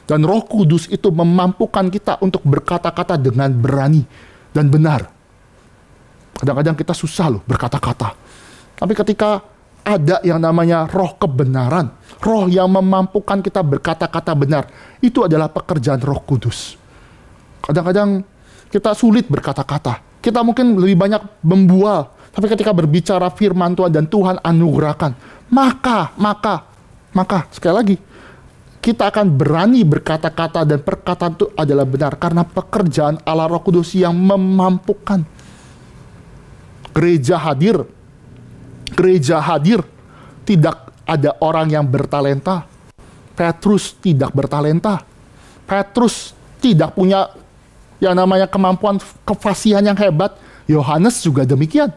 Dan Roh Kudus itu memampukan kita untuk berkata-kata dengan berani dan benar. Kadang-kadang kita susah loh berkata-kata. Tapi ketika ada yang namanya roh kebenaran, roh yang memampukan kita berkata-kata benar, itu adalah pekerjaan Roh Kudus. Kadang-kadang kita sulit berkata-kata. Kita mungkin lebih banyak membual. Tapi ketika berbicara firman Tuhan dan Tuhan anugerahkan, maka sekali lagi, kita akan berani berkata-kata dan perkataan itu adalah benar. Karena pekerjaan Allah Roh Kudus yang memampukan. Gereja hadir, tidak ada orang yang bertalenta. Petrus tidak bertalenta. Petrus tidak punya yang namanya kemampuan kefasihan yang hebat. Yohanes juga demikian.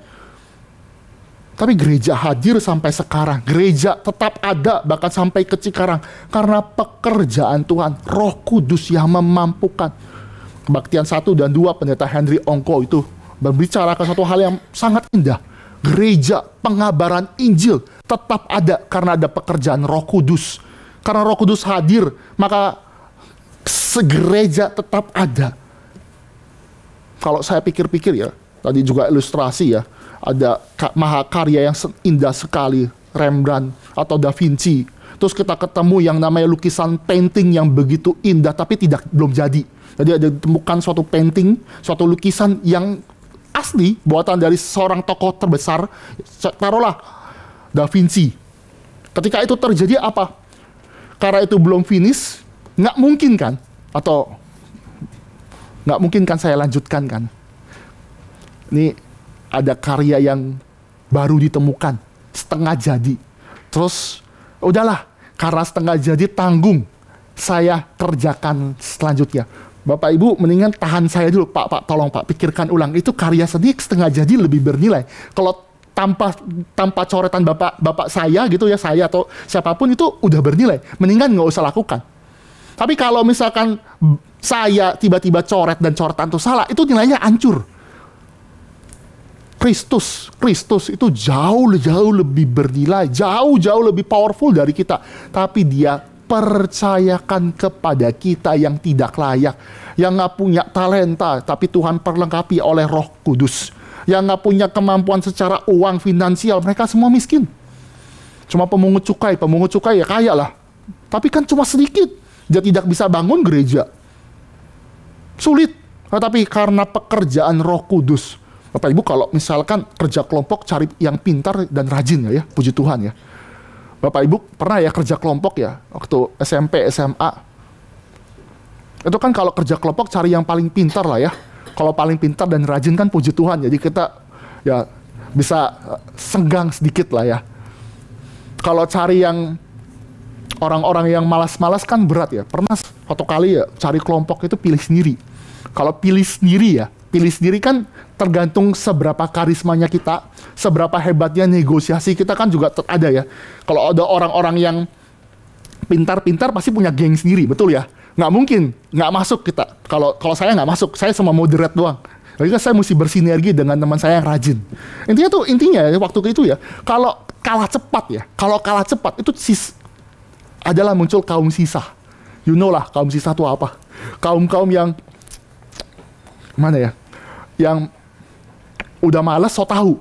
Tapi gereja hadir sampai sekarang. Gereja tetap ada bahkan sampai ke Cikarang. Karena pekerjaan Tuhan, Roh Kudus yang memampukan. Kebaktian 1 dan 2 Pendeta Henry Ongko itu berbicara ke satu hal yang sangat indah. Gereja, pengabaran Injil tetap ada karena ada pekerjaan Roh Kudus. Karena Roh Kudus hadir, maka segereja tetap ada. Kalau saya pikir-pikir ya, tadi juga ilustrasi ya, ada mahakarya yang indah sekali, Rembrandt atau Da Vinci. Terus kita ketemu yang namanya lukisan painting yang begitu indah, tapi belum jadi. Jadi ada ditemukan suatu painting, suatu lukisan yang asli, buatan dari seorang tokoh terbesar, taruhlah Da Vinci. Ketika itu terjadi apa? Karena itu belum finish, nggak mungkin kan? Atau nggak mungkin kan saya lanjutkan kan? Ini ada karya yang baru ditemukan, setengah jadi. Terus, udahlah, karena setengah jadi tanggung, saya kerjakan selanjutnya. Bapak Ibu mendingan tahan saya dulu, Pak, tolong Pak, pikirkan ulang. Itu karya seni setengah jadi lebih bernilai. Kalau tanpa coretan bapak saya gitu ya, saya atau siapapun itu udah bernilai. Mendingan nggak usah lakukan. Tapi kalau misalkan saya tiba-tiba coret dan coretan itu salah, itu nilainya hancur. Kristus itu jauh lebih bernilai, jauh lebih powerful dari kita. Tapi dia percayakan kepada kita yang tidak layak, yang nggak punya talenta, tapi Tuhan perlengkapi oleh Roh Kudus, yang nggak punya kemampuan secara uang finansial, mereka semua miskin. Cuma pemungut cukai ya kaya lah, tapi kan cuma sedikit, dia tidak bisa bangun gereja, sulit. Tapi karena pekerjaan Roh Kudus, Bapak Ibu kalau misalkan kerja kelompok cari yang pintar dan rajin ya, puji Tuhan ya. Bapak Ibu pernah ya kerja kelompok ya, waktu SMP, SMA. Itu kan kalau kerja kelompok cari yang paling pintar lah ya. Kalau paling pintar dan rajin kan puji Tuhan. Jadi kita ya bisa senggang sedikit lah ya. Kalau cari yang orang-orang yang malas-malas kan berat ya. Pernah satu kali ya cari kelompok itu pilih sendiri. Kalau pilih sendiri kan tergantung seberapa karismanya kita, seberapa hebatnya negosiasi kita kan juga ada ya. Kalau ada orang-orang yang pintar-pintar pasti punya geng sendiri, betul ya? Nggak mungkin, nggak masuk kita. Kalau saya nggak masuk, saya cuma moderate doang. Jadi kan saya mesti bersinergi dengan teman saya yang rajin. Intinya waktu itu ya, kalau kalah cepat itu adalah muncul kaum sisa. You know lah kaum sisa itu apa? Kaum yang mana ya? Yang udah malas so tahu.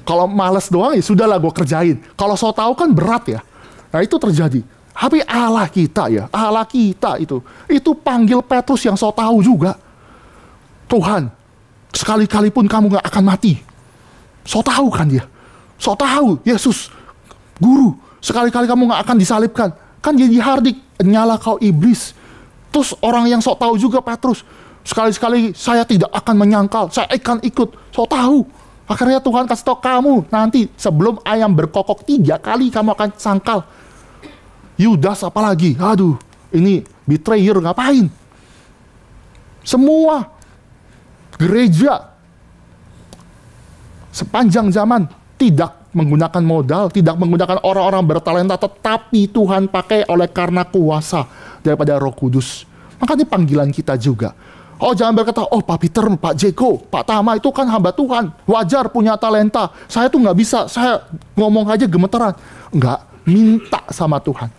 Kalau malas doang ya sudahlah gue kerjain. Kalau so tahu kan berat ya. Nah itu terjadi. Tapi Allah kita itu panggil Petrus yang so tahu juga. Tuhan, sekali-kali pun kamu gak akan mati. So tahu kan dia. So tahu, Yesus, Guru, sekali-kali kamu gak akan disalibkan. Kan dia dihardik, nyala kau iblis. Terus orang yang so tahu juga Petrus. Sekali-sekali saya tidak akan menyangkal, saya akan ikut. So tahu. Akhirnya Tuhan kasih tahu kamu, nanti sebelum ayam berkokok 3 kali kamu akan sangkal. Yudas apalagi, aduh, ini betrayer ngapain? Semua gereja sepanjang zaman tidak menggunakan modal, tidak menggunakan orang-orang bertalenta, tetapi Tuhan pakai oleh karena kuasa daripada Roh Kudus. Maka ini panggilan kita juga. Oh jangan berkata, oh Pak Peter, Pak Jeko, Pak Tama itu kan hamba Tuhan, wajar punya talenta. Saya tuh nggak bisa, saya ngomong aja gemeteran. Enggak, minta sama Tuhan.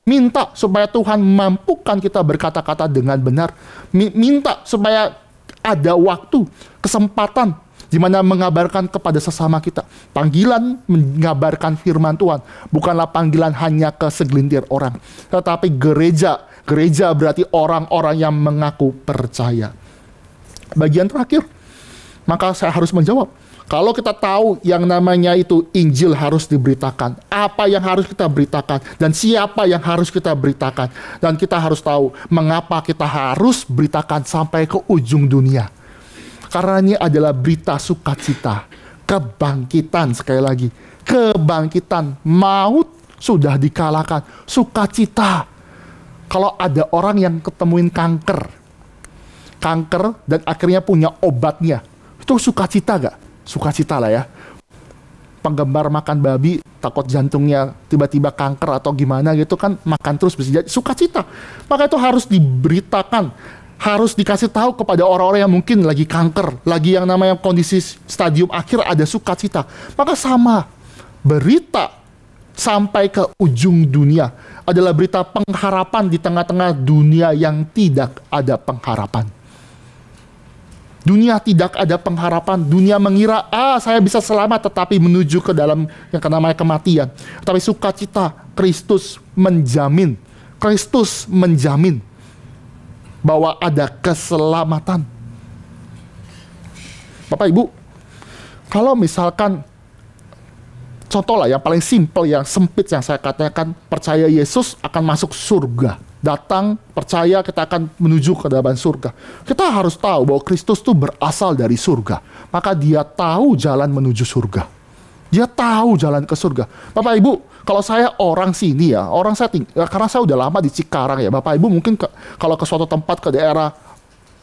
Minta supaya Tuhan mampukan kita berkata-kata dengan benar. Minta supaya ada waktu, kesempatan di mana mengabarkan kepada sesama kita. Panggilan mengabarkan firman Tuhan bukanlah panggilan hanya ke segelintir orang, tetapi gereja berarti orang-orang yang mengaku percaya. Bagian terakhir, maka saya harus menjawab. Kalau kita tahu yang namanya itu Injil harus diberitakan, apa yang harus kita beritakan, dan siapa yang harus kita beritakan. Dan kita harus tahu mengapa kita harus beritakan sampai ke ujung dunia. Karena ini adalah berita sukacita, kebangkitan, sekali lagi. Kebangkitan, maut sudah dikalahkan, sukacita. Kalau ada orang yang ketemuin kanker dan akhirnya punya obatnya, itu sukacita gak? Sukacita lah ya. Penggemar makan babi, takut jantungnya tiba-tiba kanker atau gimana gitu kan, makan terus bisa jadi sukacita. Maka itu harus diberitakan, harus dikasih tahu kepada orang-orang yang mungkin lagi kanker, lagi yang namanya kondisi stadium akhir, ada sukacita. Maka sama, berita sampai ke ujung dunia adalah berita pengharapan di tengah-tengah dunia yang tidak ada pengharapan. Dunia tidak ada pengharapan. Dunia mengira, saya bisa selamat, tetapi menuju ke dalam yang namanya kematian. Tapi sukacita, Kristus menjamin bahwa ada keselamatan. Bapak Ibu, kalau misalkan contoh lah yang paling simpel, yang sempit yang saya katakan, percaya Yesus akan masuk surga. Datang, percaya, kita akan menuju ke dalam surga. Kita harus tahu bahwa Kristus itu berasal dari surga. Maka dia tahu jalan menuju surga. Dia tahu jalan ke surga. Bapak Ibu, kalau saya orang sini ya, karena saya udah lama di Cikarang ya. Bapak Ibu mungkin kalau ke suatu tempat ke daerah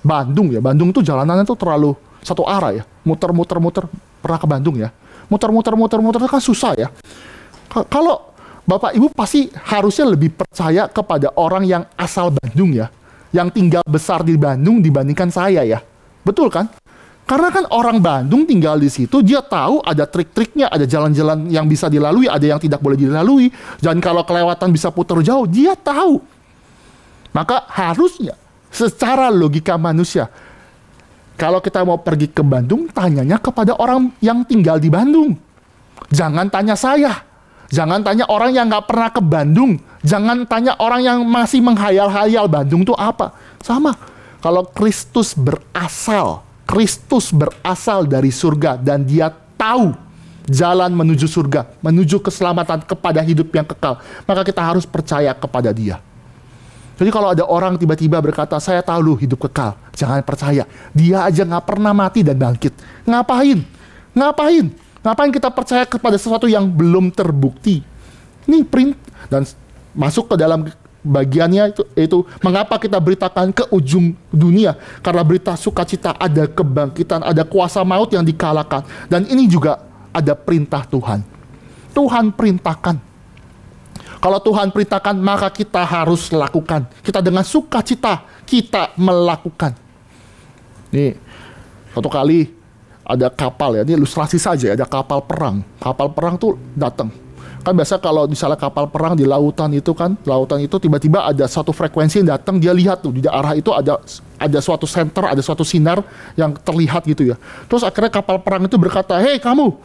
Bandung ya. Bandung tuh jalanannya tuh terlalu satu arah ya. Muter-muter, pernah ke Bandung ya. Muter-muter kan susah ya. Kalau Bapak Ibu pasti harusnya lebih percaya kepada orang yang asal Bandung ya, yang tinggal besar di Bandung dibandingkan saya ya. Betul kan? Karena kan orang Bandung tinggal di situ, dia tahu ada trik-triknya, ada jalan-jalan yang bisa dilalui, ada yang tidak boleh dilalui. Dan kalau kelewatan bisa putar jauh, dia tahu. Maka harusnya secara logika manusia, kalau kita mau pergi ke Bandung, tanyanya kepada orang yang tinggal di Bandung. Jangan tanya saya. Jangan tanya orang yang nggak pernah ke Bandung. Jangan tanya orang yang masih menghayal-hayal Bandung itu apa. Sama. Kalau Kristus berasal dari surga dan dia tahu jalan menuju surga, menuju keselamatan kepada hidup yang kekal, maka kita harus percaya kepada dia. Jadi kalau ada orang tiba-tiba berkata, saya tahu lu hidup kekal, jangan percaya. Dia aja nggak pernah mati dan bangkit. Ngapain kita percaya kepada sesuatu yang belum terbukti? Ini print dan masuk ke dalam bagiannya itu mengapa kita beritakan ke ujung dunia, karena berita sukacita, ada kebangkitan, ada kuasa maut yang dikalahkan, dan ini juga ada perintah Tuhan. Tuhan perintahkan. Kalau Tuhan perintahkan, maka kita harus lakukan. Kita dengan sukacita kita melakukan. Nih, suatu kali ada kapal ya, ini ilustrasi saja, ada kapal perang. Kapal perang tuh datang. Kan biasa kalau misalnya kapal perang di lautan itu tiba-tiba ada satu frekuensi yang datang, dia lihat tuh di arah itu ada suatu center, ada suatu sinar yang terlihat gitu ya. Terus akhirnya kapal perang itu berkata, "Hei kamu,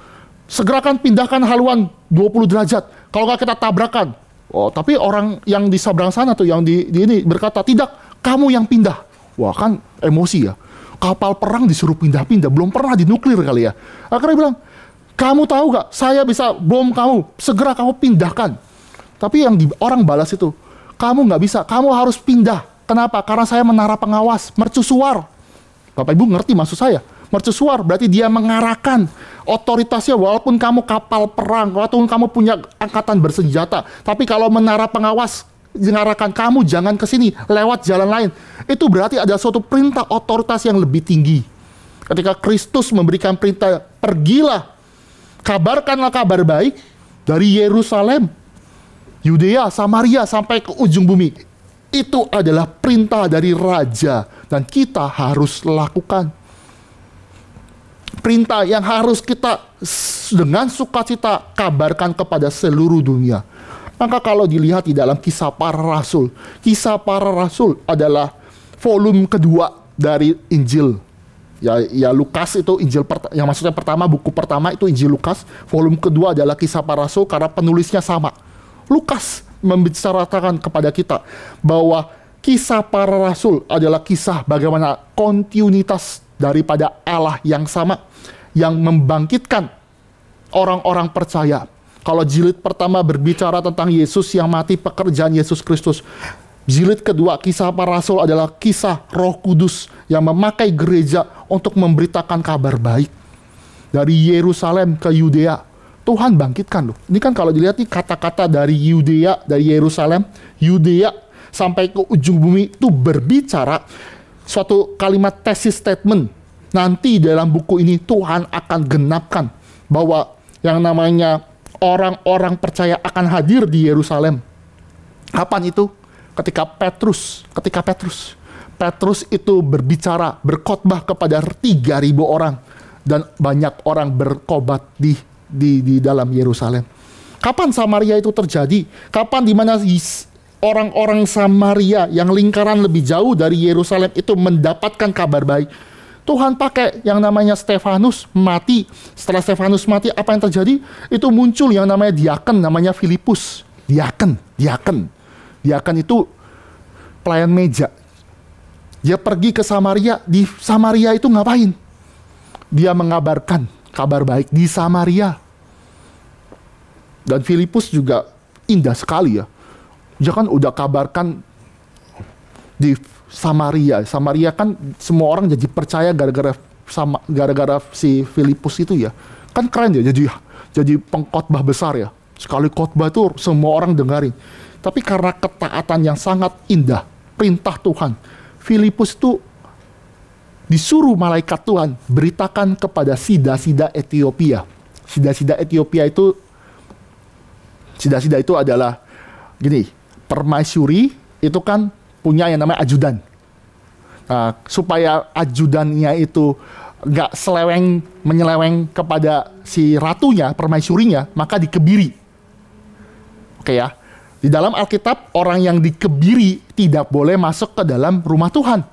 segerakan pindahkan haluan 20 derajat, kalau nggak kita tabrakan." Oh, tapi orang yang di seberang sana tuh, yang di ini berkata, "Tidak, kamu yang pindah." Wah, kan emosi ya. Kapal perang disuruh pindah-pindah, belum pernah dinuklir kali ya. Akhirnya bilang, "Kamu tahu gak, saya bisa bom kamu, segera kamu pindahkan." Tapi yang orang balas itu, "Kamu gak bisa, kamu harus pindah." Kenapa? Karena saya menara pengawas, mercusuar. Bapak Ibu ngerti maksud saya? Mercusuar berarti dia mengarahkan otoritasnya, walaupun kamu kapal perang, walaupun kamu punya angkatan bersenjata. Tapi kalau menara pengawas mengarahkan kamu jangan ke sini, lewat jalan lain, itu berarti ada suatu perintah otoritas yang lebih tinggi. Ketika Kristus memberikan perintah, "Pergilah, kabarkanlah kabar baik dari Yerusalem, Yudea, Samaria sampai ke ujung bumi." Itu adalah perintah dari Raja dan kita harus lakukan. Perintah yang harus kita dengan sukacita kabarkan kepada seluruh dunia. Maka kalau dilihat di dalam Kisah Para Rasul adalah volume kedua dari Injil. Ya Lukas itu Injil yang maksudnya buku pertama itu Injil Lukas, volume kedua adalah Kisah Para Rasul karena penulisnya sama. Lukas membicarakan kepada kita bahwa Kisah Para Rasul adalah kisah bagaimana kontinuitas daripada Allah yang sama yang membangkitkan orang-orang percaya. Kalau jilid pertama berbicara tentang Yesus yang mati, pekerjaan Yesus Kristus. Jilid kedua, Kisah Para Rasul adalah kisah Roh Kudus yang memakai gereja untuk memberitakan kabar baik. Dari Yerusalem ke Yudea, Tuhan bangkitkan loh. Ini kan kalau dilihat nih kata-kata dari Yudea, dari Yerusalem, Yudea sampai ke ujung bumi itu berbicara suatu kalimat tesis statement. Nanti dalam buku ini Tuhan akan genapkan bahwa yang namanya orang-orang percaya akan hadir di Yerusalem. Kapan itu? Ketika Petrus itu berbicara, berkhotbah kepada 3.000 orang dan banyak orang bertobat di dalam Yerusalem. Kapan Samaria itu terjadi? Kapan di mana orang-orang Samaria yang lingkaran lebih jauh dari Yerusalem itu mendapatkan kabar baik? Tuhan pakai yang namanya Stefanus mati. Setelah Stefanus mati, apa yang terjadi? Itu muncul yang namanya diaken, namanya Filipus. Diaken itu pelayan meja. Dia pergi ke Samaria. Di Samaria itu ngapain? Dia mengabarkan kabar baik di Samaria. Dan Filipus juga indah sekali ya. Dia kan udah kabarkan di Samaria. Samaria kan semua orang jadi percaya gara-gara si Filipus itu ya. Kan keren ya, jadi pengkhotbah besar ya. Sekali khotbah tuh semua orang dengarin. Tapi karena ketaatan yang sangat indah, perintah Tuhan, Filipus itu disuruh malaikat Tuhan beritakan kepada sida-sida Ethiopia. Sida-sida Ethiopia itu, sida-sida itu adalah gini, permaisuri itu kan punya yang namanya ajudan. Nah, supaya ajudannya itu nggak menyeleweng kepada si ratunya, permaisurinya, maka dikebiri. Oke ya. Di dalam Alkitab, orang yang dikebiri tidak boleh masuk ke dalam rumah Tuhan.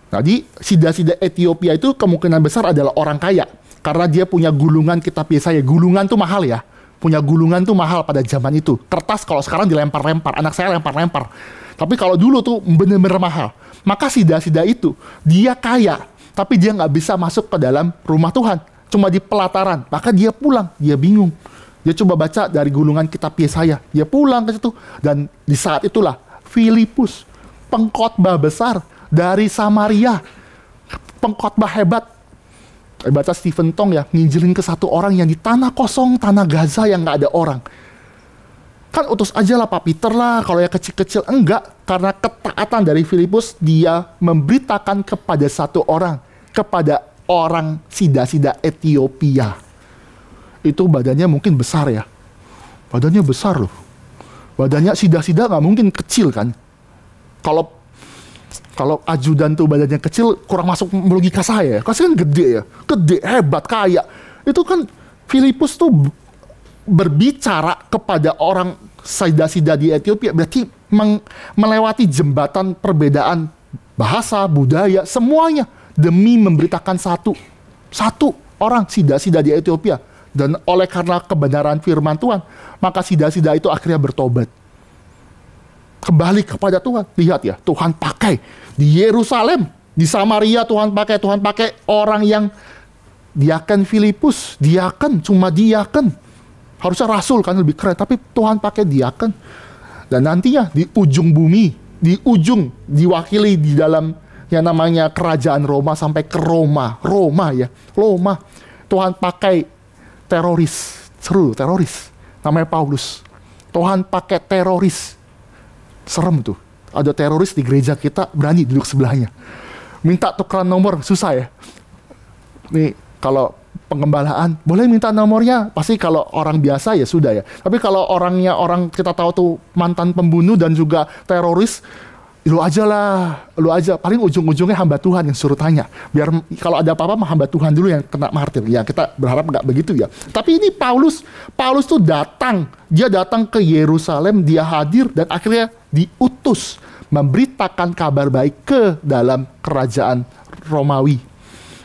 Jadi, sida-sida Ethiopia itu kemungkinan besar adalah orang kaya. Karena dia punya gulungan kitab Yesaya. Gulungan tuh mahal ya. Punya gulungan tuh mahal pada zaman itu. Kertas kalau sekarang dilempar-lempar. Anak saya lempar-lempar. Tapi kalau dulu tuh bener-bener mahal. Maka sida-sida itu, dia kaya. Tapi dia nggak bisa masuk ke dalam rumah Tuhan. Cuma di pelataran. Maka dia pulang. Dia bingung. Dia coba baca dari gulungan kitab Yesaya. Dia pulang ke situ. Dan di saat itulah Filipus, pengkhotbah besar dari Samaria. Pengkhotbah hebat. Baca Stephen Tong ya, nginjilin ke satu orang yang di tanah kosong, tanah Gaza yang nggak ada orang. Kan utus aja lah Pak Peter lah, kalau yang kecil-kecil. Enggak, karena ketaatan dari Filipus, dia memberitakan kepada satu orang, kepada orang sida-sida Ethiopia. Itu badannya mungkin besar ya. Badannya besar loh. Badannya sida-sida nggak mungkin kecil kan. Kalau ajudan tuh badannya kecil, kurang masuk logika saya. Kasih kan gede ya. Gede, hebat, kaya. Itu kan Filipus tuh berbicara kepada orang sida-sida di Ethiopia. Berarti melewati jembatan perbedaan bahasa, budaya, semuanya. Demi memberitakan satu orang sida-sida di Ethiopia. Dan oleh karena kebenaran firman Tuhan, maka sida-sida itu akhirnya bertobat. Kembali kepada Tuhan. Lihat ya, Tuhan pakai di Yerusalem, di Samaria Tuhan pakai orang yang diaken Filipus, diaken, cuma diaken. Harusnya rasul kan lebih keren, tapi Tuhan pakai diaken. Dan nantinya di ujung bumi, di ujung diwakili di dalam yang namanya kerajaan Roma sampai ke Roma, Tuhan pakai teroris, seru teroris, namanya Paulus. Tuhan pakai teroris, serem tuh. Ada teroris di gereja kita, berani duduk sebelahnya. Minta tukeran nomor, susah ya. Nih, kalau pengembalaan, boleh minta nomornya. Pasti kalau orang biasa ya sudah ya. Tapi kalau orang kita tahu tuh mantan pembunuh dan juga teroris, lu aja. Paling ujung-ujungnya hamba Tuhan yang suruh tanya. Biar kalau ada apa-apa hamba Tuhan dulu yang kena martir. Ya kita berharap nggak begitu ya. Tapi ini Paulus tuh datang. Dia datang ke Yerusalem, dia hadir dan akhirnya diutus memberitakan kabar baik ke dalam kerajaan Romawi.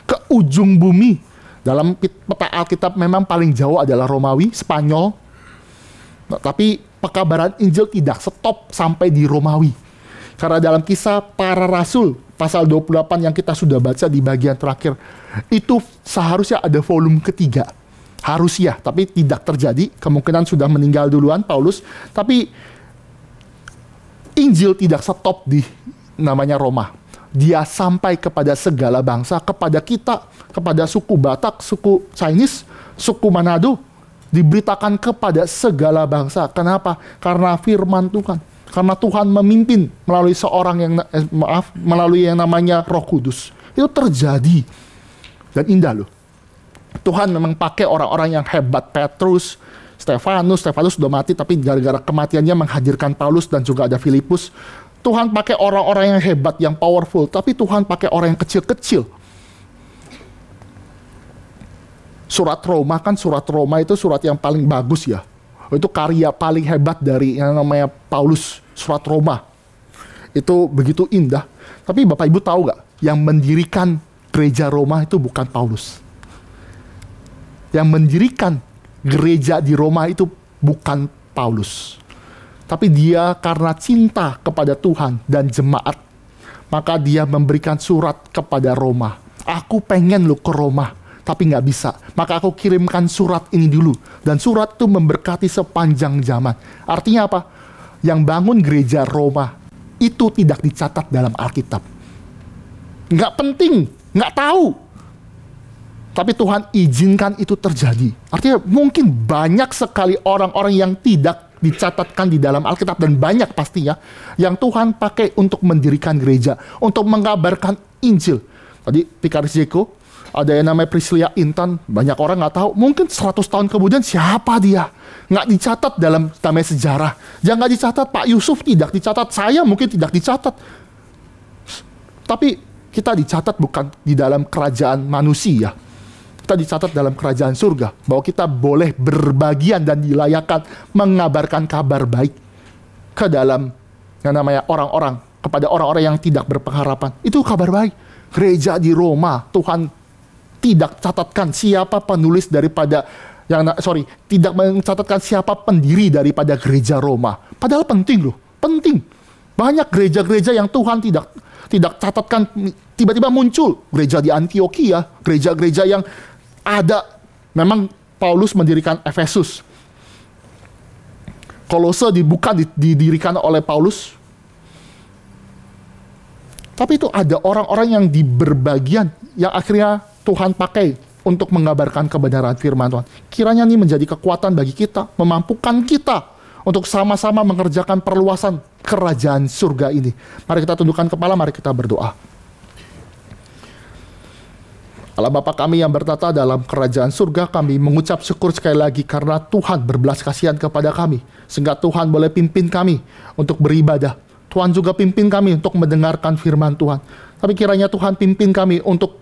Ke ujung bumi. Dalam peta Alkitab memang paling jauh adalah Romawi, Spanyol. Tapi pekabaran Injil tidak stop sampai di Romawi. Karena dalam Kisah Para Rasul, pasal 28 yang kita sudah baca di bagian terakhir, itu seharusnya ada volume ketiga. Harusnya, tapi tidak terjadi. Kemungkinan sudah meninggal duluan Paulus. Tapi Injil tidak stop di namanya Roma. Dia sampai kepada segala bangsa, kepada kita, kepada suku Batak, suku Chinese, suku Manado. Diberitakan kepada segala bangsa. Kenapa? Karena firman Tuhan. Karena Tuhan memimpin melalui melalui yang namanya Roh Kudus. Itu terjadi. Dan indah loh. Tuhan memang pakai orang-orang yang hebat. Petrus, Stefanus sudah mati, tapi gara-gara kematiannya menghadirkan Paulus dan juga ada Filipus. Tuhan pakai orang-orang yang hebat, yang powerful. Tapi Tuhan pakai orang yang kecil-kecil. Surat Roma itu surat yang paling bagus ya. Itu karya paling hebat dari yang namanya Paulus, surat Roma. Itu begitu indah. Tapi Bapak Ibu tahu gak? Yang mendirikan gereja Roma itu bukan Paulus. Yang mendirikan gereja di Roma itu bukan Paulus. Tapi dia karena cinta kepada Tuhan dan jemaat, maka dia memberikan surat kepada Roma. Aku pengen lo ke Roma, tapi nggak bisa. Maka aku kirimkan surat ini dulu. Dan surat itu memberkati sepanjang zaman. Artinya apa? Yang bangun gereja Roma itu tidak dicatat dalam Alkitab. Nggak penting, nggak tahu. Tapi Tuhan izinkan itu terjadi. Artinya mungkin banyak sekali orang-orang yang tidak dicatatkan di dalam Alkitab. Dan banyak pastinya yang Tuhan pakai untuk mendirikan gereja. Untuk mengabarkan Injil. Tadi Vikaris Jeko, ada yang namanya Priscilla Intan, banyak orang nggak tahu. Mungkin 100 tahun kemudian siapa dia? Nggak dicatat dalam namanya sejarah. Jangan nggak dicatat, Pak Yusuf tidak dicatat, saya mungkin tidak dicatat. Tapi kita dicatat bukan di dalam kerajaan manusia. Kita dicatat dalam kerajaan surga. Bahwa kita boleh berbagian dan dilayakkan mengabarkan kabar baik ke dalam yang namanya orang-orang, kepada orang-orang yang tidak berpengharapan. Itu kabar baik. Gereja di Roma, Tuhan tidak catatkan siapa penulis daripada tidak mencatatkan siapa pendiri daripada gereja Roma. Padahal penting loh, penting. Banyak gereja-gereja yang Tuhan tidak catatkan, tiba-tiba muncul. Gereja di Antioquia, gereja-gereja yang ada. Memang Paulus mendirikan Efesus. Kolose didirikan oleh Paulus. Tapi itu ada orang-orang yang berbagian, yang akhirnya Tuhan pakai untuk mengabarkan kebenaran firman Tuhan. Kiranya ini menjadi kekuatan bagi kita, memampukan kita untuk sama-sama mengerjakan perluasan kerajaan surga ini. Mari kita tundukkan kepala, mari kita berdoa. Allah Bapa kami yang bertata dalam kerajaan surga, kami mengucap syukur sekali lagi karena Tuhan berbelas kasihan kepada kami, sehingga Tuhan boleh pimpin kami untuk beribadah. Tuhan juga pimpin kami untuk mendengarkan firman Tuhan. Tapi kiranya Tuhan pimpin kami untuk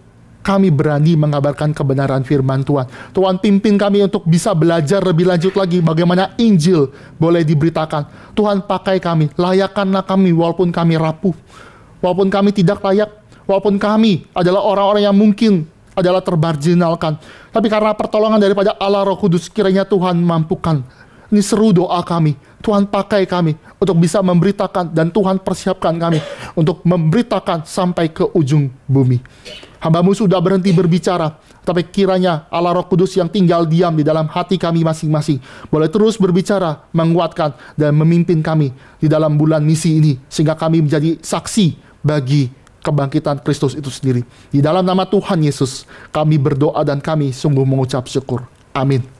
kami berani mengabarkan kebenaran firman Tuhan. Tuhan pimpin kami untuk bisa belajar lebih lanjut lagi bagaimana Injil boleh diberitakan. Tuhan pakai kami, layakkanlah kami walaupun kami rapuh, walaupun kami tidak layak, walaupun kami adalah orang-orang yang mungkin adalah termarginalkan. Tapi karena pertolongan daripada Allah Roh Kudus, kiranya Tuhan mampukan. Ini seru doa kami. Tuhan pakai kami untuk bisa memberitakan, dan Tuhan persiapkan kami untuk memberitakan sampai ke ujung bumi. Hamba-Mu sudah berhenti berbicara, tapi kiranya Allah Roh Kudus yang tinggal diam di dalam hati kami masing-masing boleh terus berbicara, menguatkan, dan memimpin kami di dalam bulan misi ini, sehingga kami menjadi saksi bagi kebangkitan Kristus itu sendiri. Di dalam nama Tuhan Yesus, kami berdoa dan kami sungguh mengucap syukur. Amin.